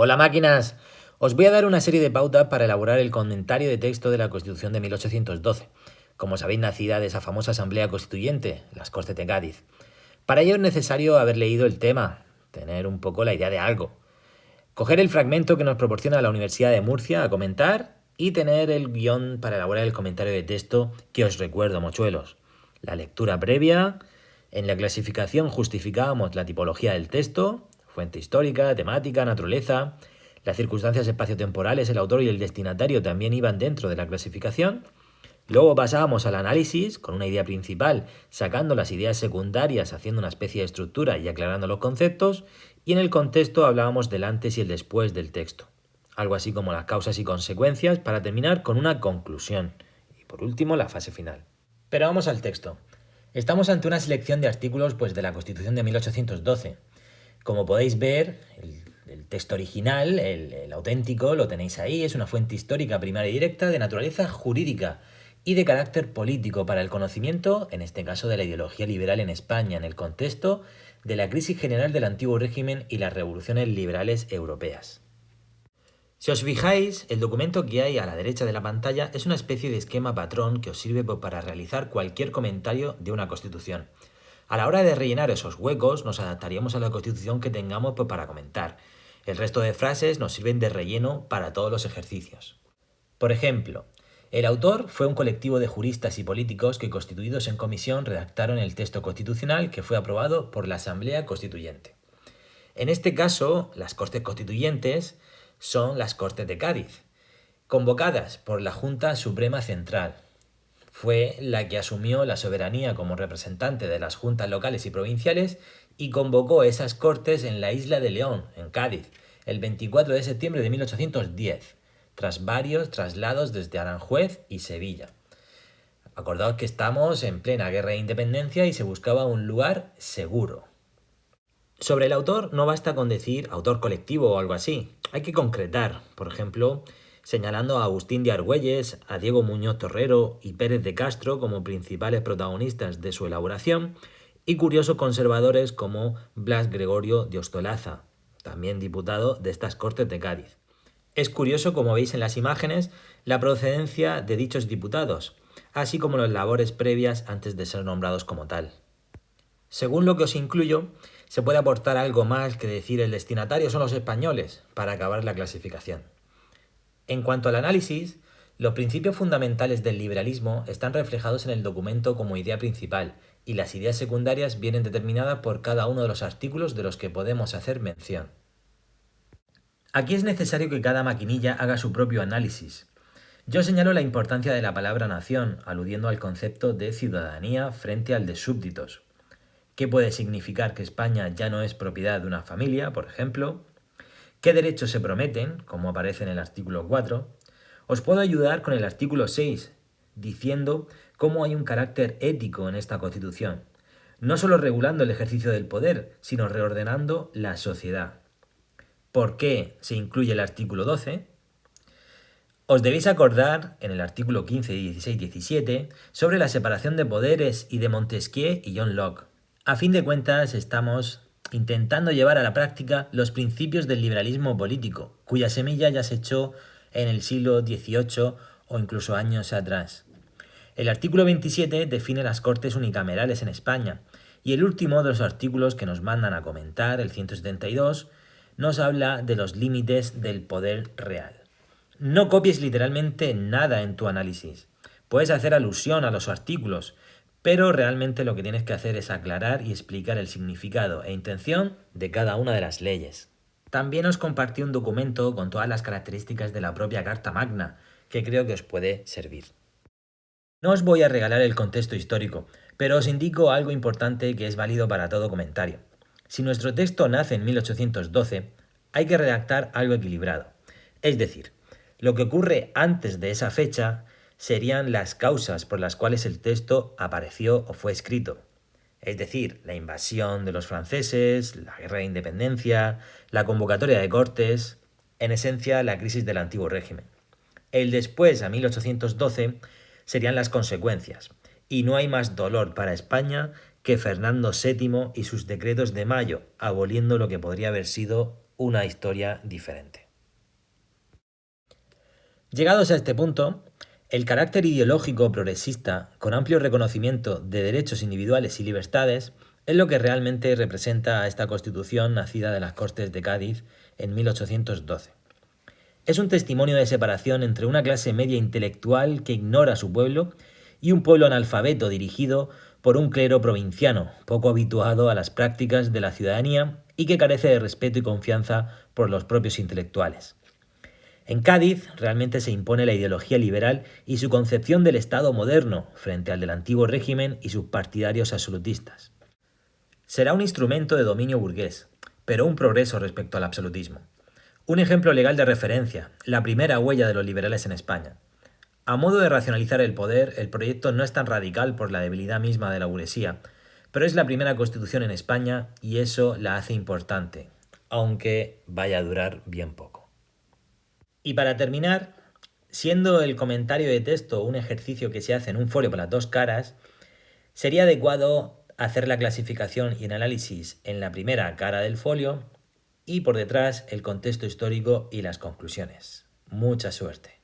Hola máquinas, os voy a dar una serie de pautas para elaborar el comentario de texto de la Constitución de 1812, como sabéis nacida de esa famosa Asamblea Constituyente, las Cortes de Cádiz. Para ello es necesario haber leído el tema, tener un poco la idea de algo, coger el fragmento que nos proporciona la Universidad de Murcia a comentar y tener el guión para elaborar el comentario de texto que os recuerdo, mochuelos. La lectura previa, en la clasificación justificábamos la tipología del texto, fuente histórica, temática, naturaleza, las circunstancias espaciotemporales, el autor y el destinatario también iban dentro de la clasificación. Luego pasábamos al análisis con una idea principal, sacando las ideas secundarias, haciendo una especie de estructura y aclarando los conceptos. Y en el contexto hablábamos del antes y el después del texto. Algo así como las causas y consecuencias para terminar con una conclusión. Y por último, la fase final. Pero vamos al texto. Estamos ante una selección de artículos de la Constitución de 1812. Como podéis ver, el texto original, el auténtico, lo tenéis ahí, es una fuente histórica primaria y directa de naturaleza jurídica y de carácter político para el conocimiento, en este caso de la ideología liberal en España, en el contexto de la crisis general del antiguo régimen y las revoluciones liberales europeas. Si os fijáis, el documento que hay a la derecha de la pantalla es una especie de esquema patrón que os sirve para realizar cualquier comentario de una constitución. A la hora de rellenar esos huecos, nos adaptaríamos a la constitución que tengamos para comentar. El resto de frases nos sirven de relleno para todos los ejercicios. Por ejemplo, el autor fue un colectivo de juristas y políticos que, constituidos en comisión, redactaron el texto constitucional que fue aprobado por la Asamblea Constituyente. En este caso, las Cortes Constituyentes son las Cortes de Cádiz, convocadas por la Junta Suprema Central. Fue la que asumió la soberanía como representante de las juntas locales y provinciales y convocó esas Cortes en la isla de León, en Cádiz, el 24 de septiembre de 1810, tras varios traslados desde Aranjuez y Sevilla. Acordaos que estamos en plena guerra de independencia y se buscaba un lugar seguro. Sobre el autor no basta con decir autor colectivo o algo así, hay que concretar, por ejemplo, señalando a Agustín de Argüelles, a Diego Muñoz Torrero y Pérez de Castro como principales protagonistas de su elaboración, y curiosos conservadores como Blas Gregorio de Ostolaza, también diputado de estas Cortes de Cádiz. Es curioso, como veis en las imágenes, la procedencia de dichos diputados, así como las labores previas antes de ser nombrados como tal. Según lo que os incluyo, se puede aportar algo más que decir el destinatario son los españoles para acabar la clasificación. En cuanto al análisis, los principios fundamentales del liberalismo están reflejados en el documento como idea principal y las ideas secundarias vienen determinadas por cada uno de los artículos de los que podemos hacer mención. Aquí es necesario que cada maquinilla haga su propio análisis. Yo señalo la importancia de la palabra nación, aludiendo al concepto de ciudadanía frente al de súbditos. ¿Qué puede significar que España ya no es propiedad de una familia, por ejemplo? ¿Qué derechos se prometen, como aparece en el artículo 4? Os puedo ayudar con el artículo 6, diciendo cómo hay un carácter ético en esta Constitución, no solo regulando el ejercicio del poder, sino reordenando la sociedad. ¿Por qué se incluye el artículo 12? Os debéis acordar, en el artículo 15, 16, 17, sobre la separación de poderes y de Montesquieu y John Locke. A fin de cuentas, estamos intentando llevar a la práctica los principios del liberalismo político, cuya semilla ya se echó en el siglo XVIII o incluso años atrás. El artículo 27 define las Cortes unicamerales en España y el último de los artículos que nos mandan a comentar, el 172, nos habla de los límites del poder real. No copies literalmente nada en tu análisis. Puedes hacer alusión a los artículos, pero realmente lo que tienes que hacer es aclarar y explicar el significado e intención de cada una de las leyes. También os compartí un documento con todas las características de la propia Carta Magna, que creo que os puede servir. No os voy a regalar el contexto histórico, pero os indico algo importante que es válido para todo comentario. Si nuestro texto nace en 1812, hay que redactar algo equilibrado. Es decir, lo que ocurre antes de esa fecha serían las causas por las cuales el texto apareció o fue escrito. Es decir, la invasión de los franceses, la guerra de independencia, la convocatoria de Cortes, en esencia la crisis del antiguo régimen. El después, a 1812, serían las consecuencias, y no hay más dolor para España que Fernando VII y sus decretos de mayo, aboliendo lo que podría haber sido una historia diferente. Llegados a este punto, el carácter ideológico progresista, con amplio reconocimiento de derechos individuales y libertades, es lo que realmente representa a esta Constitución nacida de las Cortes de Cádiz en 1812. Es un testimonio de separación entre una clase media intelectual que ignora a su pueblo y un pueblo analfabeto dirigido por un clero provinciano, poco habituado a las prácticas de la ciudadanía y que carece de respeto y confianza por los propios intelectuales. En Cádiz realmente se impone la ideología liberal y su concepción del Estado moderno frente al del antiguo régimen y sus partidarios absolutistas. Será un instrumento de dominio burgués, pero un progreso respecto al absolutismo. Un ejemplo legal de referencia, la primera huella de los liberales en España. A modo de racionalizar el poder, el proyecto no es tan radical por la debilidad misma de la burguesía, pero es la primera constitución en España y eso la hace importante, aunque vaya a durar bien poco. Y para terminar, siendo el comentario de texto un ejercicio que se hace en un folio por las dos caras, sería adecuado hacer la clasificación y el análisis en la primera cara del folio y por detrás el contexto histórico y las conclusiones. Mucha suerte.